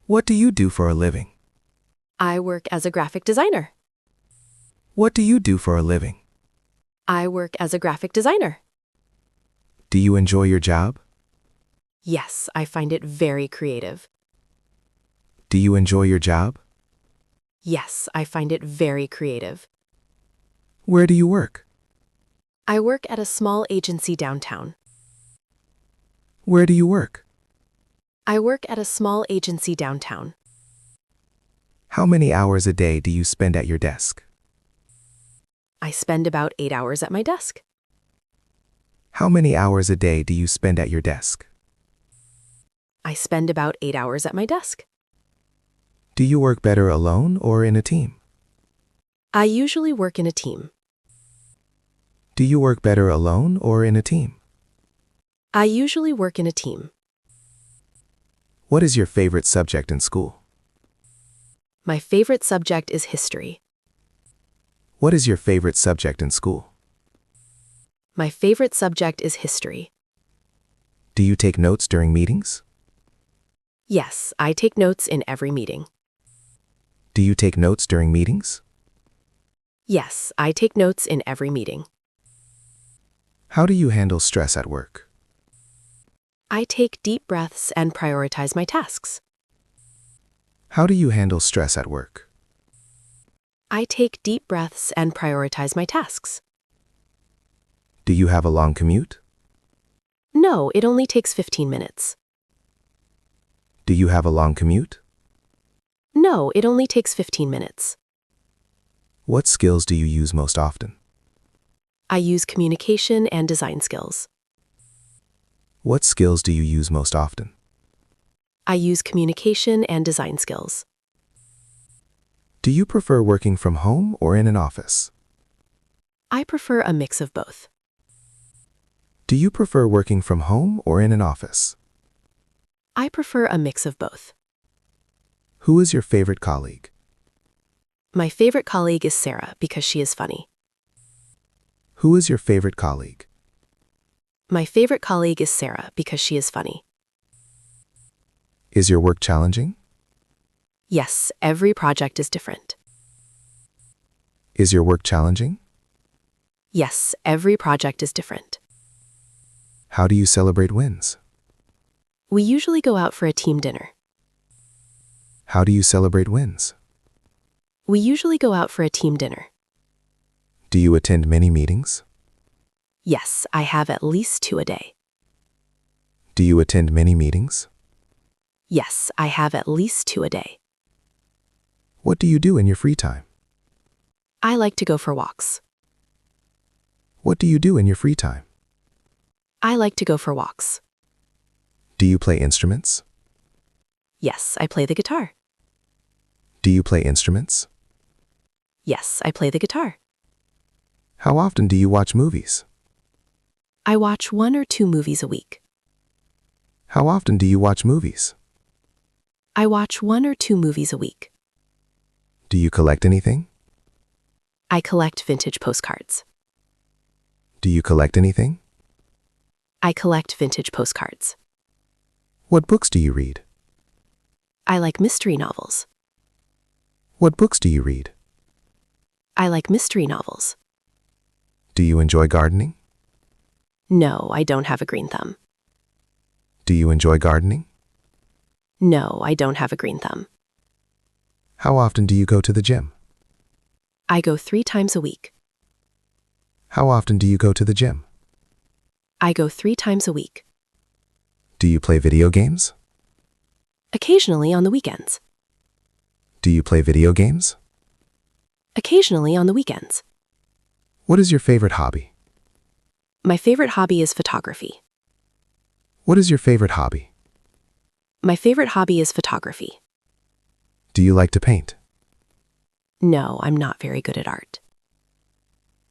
What do you do for a living? I work as a graphic designer. What do you do for a living? I work as a graphic designer. Do you enjoy your job? Yes, I find it very creative. Do you enjoy your job? Yes, I find it very creative. Where do you work? I work at a small agency downtown. Where do you work? I work at a small agency downtown. How many hours a day do you spend at your desk? I spend about 8 hours at my desk. How many hours a day do you spend at your desk? I spend about 8 hours at my desk. Do you work better alone or in a team? I usually work in a team. Do you work better alone or in a team? I usually work in a team. What is your favorite subject in school? My favorite subject is history. What is your favorite subject in school? My favorite subject is history. Do you take notes during meetings? Yes, I take notes in every meeting. Do you take notes during meetings? Yes, I take notes in every meeting. How do you handle stress at work? I take deep breaths and prioritize my tasks. How do you handle stress at work? I take deep breaths and prioritize my tasks. Do you have a long commute? No, it only takes 15 minutes. Do you have a long commute? No, it only takes 15 minutes. What skills do you use most often? I use communication and design skills. What skills do you use most often? I use communication and design skills. Do you prefer working from home or in an office? I prefer a mix of both. Do you prefer working from home or in an office? I prefer a mix of both. Who is your favorite colleague? My favorite colleague is Sarah because she is funny. Who is your favorite colleague? My favorite colleague is Sarah because she is funny. Is your work challenging? Yes, every project is different. Is your work challenging? Yes, every project is different. How do you celebrate wins? We usually go out for a team dinner. How do you celebrate wins? We usually go out for a team dinner. Do you attend many meetings? Yes, I have at least 2 a day. Do you attend many meetings? Yes, I have at least 2 a day. What do you do in your free time? I like to go for walks. What do you do in your free time? I like to go for walks. Do you play instruments? Yes, I play the guitar. Do you play instruments? Yes, I play the guitar. How often do you watch movies? I watch 1 or 2 movies a week. How often do you watch movies? I watch 1 or 2 movies a week. Do you collect anything? I collect vintage postcards. Do you collect anything? I collect vintage postcards. What books do you read? I like mystery novels. What books do you read? I like mystery novels. Do you enjoy gardening? No, I don't have a green thumb. Do you enjoy gardening? No, I don't have a green thumb. How often do you go to the gym? I go 3 times a week. How often do you go to the gym? I go 3 times a week. Do you play video games? Occasionally on the weekends. Do you play video games? Occasionally on the weekends. What is your favorite hobby? My favorite hobby is photography. What is your favorite hobby? My favorite hobby is photography. Do you like to paint? No, I'm not very good at art.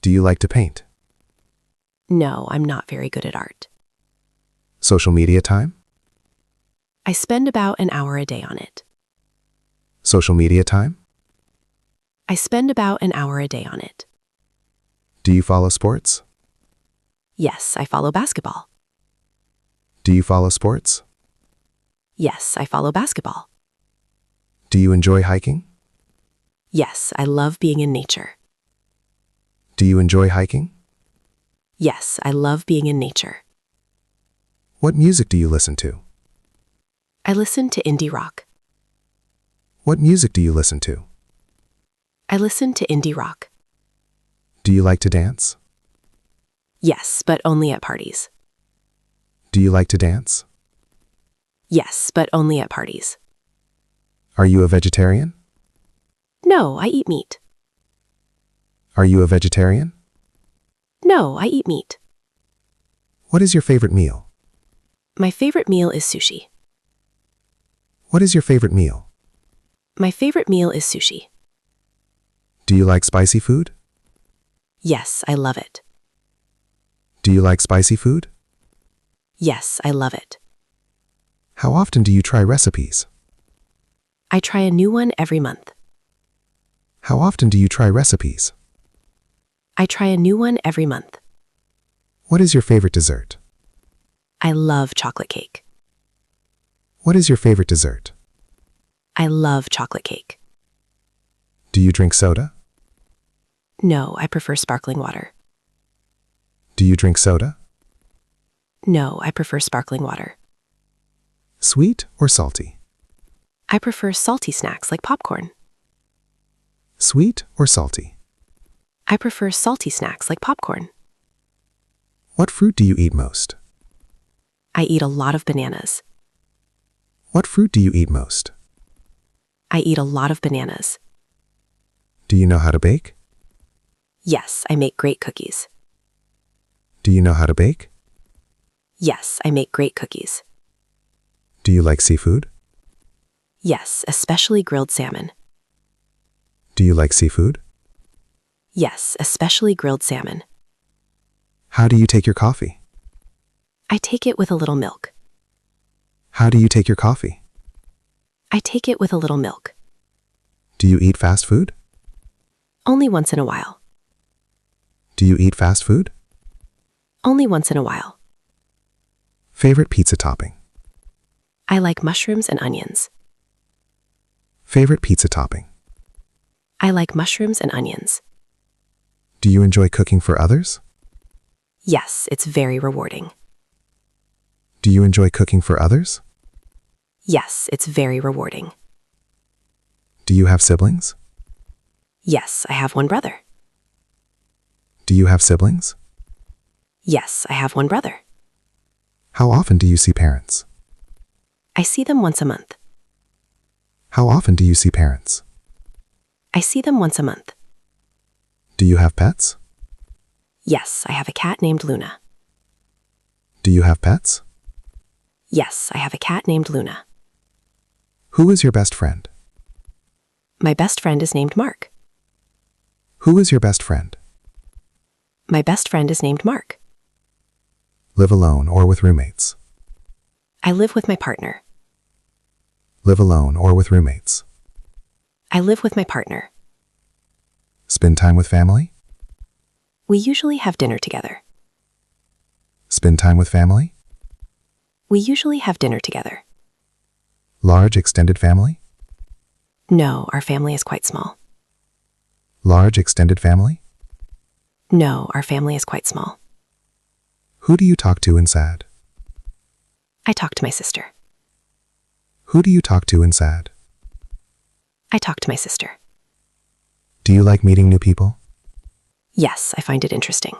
Do you like to paint? No, I'm not very good at art. Social media time? I spend about an hour a day on it. Social media time? I spend about an hour a day on it. Do you follow sports? Yes, I follow basketball. Do you follow sports? Yes, I follow basketball. Do you enjoy hiking? Yes, I love being in nature. Do you enjoy hiking? Yes, I love being in nature. What music do you listen to? I listen to indie rock. What music do you listen to? I listen to indie rock. Do you like to dance? Yes, but only at parties. Do you like to dance? Yes, but only at parties. Are you a vegetarian? No, I eat meat. Are you a vegetarian? No, I eat meat. What is your favorite meal? My favorite meal is sushi. What is your favorite meal? My favorite meal is sushi. Do you like spicy food? Yes, I love it. Do you like spicy food? Yes, I love it. How often do you try recipes? I try a new one every month. How often do you try recipes? I try a new one every month. What is your favorite dessert? I love chocolate cake. What is your favorite dessert? I love chocolate cake. Do you drink soda? No, I prefer sparkling water. Do you drink soda? No, I prefer sparkling water. Sweet or salty? I prefer salty snacks like popcorn. Sweet or salty? I prefer salty snacks like popcorn. What fruit do you eat most? I eat a lot of bananas. What fruit do you eat most? I eat a lot of bananas. Do you know how to bake? Yes, I make great cookies. Do you know how to bake? Yes, I make great cookies. Do you like seafood? Yes, especially grilled salmon. Do you like seafood? Yes, especially grilled salmon. How do you take your coffee? I take it with a little milk. How do you take your coffee? I take it with a little milk. Do you eat fast food? Only once in a while. Do you eat fast food? Only once in a while. Favorite pizza topping? I like mushrooms and onions. Favorite pizza topping? I like mushrooms and onions. Do you enjoy cooking for others? Yes, it's very rewarding. Do you enjoy cooking for others? Yes, it's very rewarding. Do you have siblings? Yes, I have one brother. Do you have siblings? Yes, I have one brother. How often do you see parents? I see them once a month. How often do you see parents? I see them once a month. Do you have pets? Yes, I have a cat named Luna. Do you have pets? Yes, I have a cat named Luna. Who is your best friend? My best friend is named Mark. Who is your best friend? My best friend is named Mark. Live alone or with roommates? I live with my partner. Live alone or with roommates? I live with my partner. Spend time with family? We usually have dinner together. Spend time with family? We usually have dinner together. Large extended family? No, our family is quite small. Large extended family? No, our family is quite small. Who do you talk to in sad? I talk to my sister. Who do you talk to in sad? I talk to my sister. Do you like meeting new people? Yes, I find it interesting.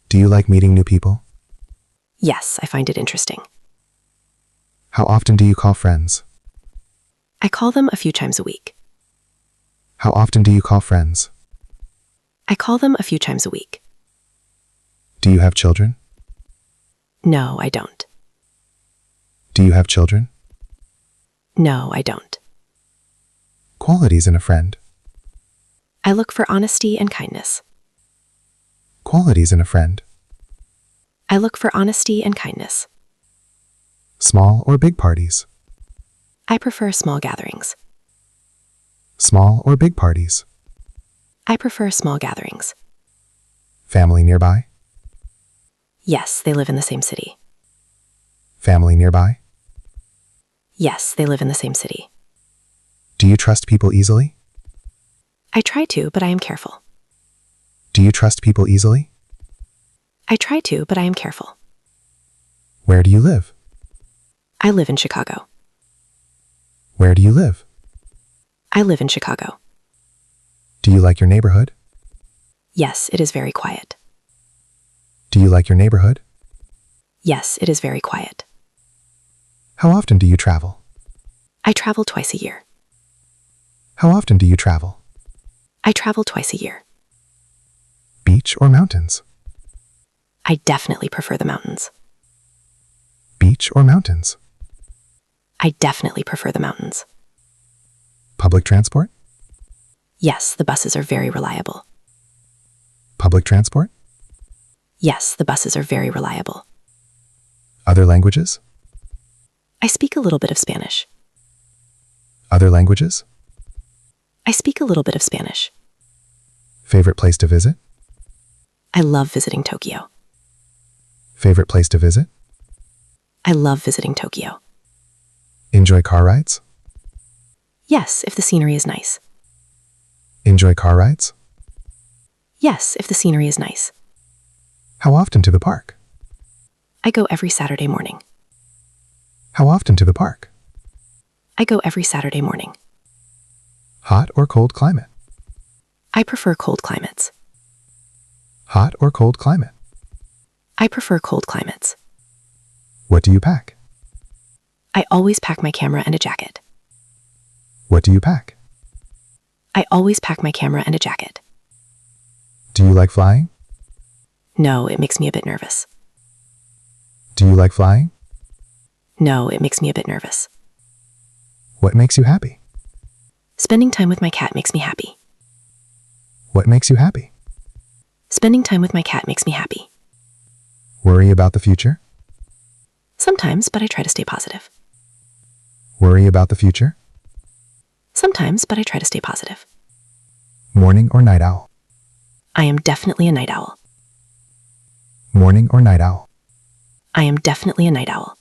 Do you like meeting new people? Yes, I find it interesting. How often do you call friends? I call them a few times a week. How often do you call friends? I call them a few times a week. Do you have children? No, I don't. Do you have children? No, I don't. Qualities in a friend. I look for honesty and kindness. Qualities in a friend. I look for honesty and kindness. Small or big parties? I prefer small gatherings. Small or big parties? I prefer small gatherings. Family nearby? Yes, they live in the same city. Family nearby? Yes, they live in the same city. Do you trust people easily? I try to, but I am careful. Do you trust people easily? I try to, but I am careful. Where do you live? I live in Chicago. Where do you live? I live in Chicago. Do you like your neighborhood? Yes, it is very quiet. Do you like your neighborhood? Yes, it is very quiet. How often do you travel? I travel twice a year. How often do you travel? I travel twice a year. Beach or mountains? I definitely prefer the mountains. Beach or mountains? I definitely prefer the mountains. Public transport? Yes, the buses are very reliable. Public transport? Yes, the buses are very reliable. Other languages? I speak a little bit of Spanish. Other languages? I speak a little bit of Spanish. Favorite place to visit? I love visiting Tokyo. Favorite place to visit? I love visiting Tokyo. Enjoy car rides? Yes, if the scenery is nice. Enjoy car rides? Yes, if the scenery is nice. How often to the park? I go every Saturday morning. How often to the park? I go every Saturday morning. Hot or cold climate? I prefer cold climates. Hot or cold climate? I prefer cold climates. What do you pack? I always pack my camera and a jacket. What do you pack? I always pack my camera and a jacket. Do you like flying? No, it makes me a bit nervous. Do you like flying? No, it makes me a bit nervous. What makes you happy? Spending time with my cat makes me happy. What makes you happy? Spending time with my cat makes me happy. Worry about the future? Sometimes, but I try to stay positive. Worry about the future? Sometimes, but I try to stay positive. Morning or night owl? I am definitely a night owl. Morning or night owl? I am definitely a night owl.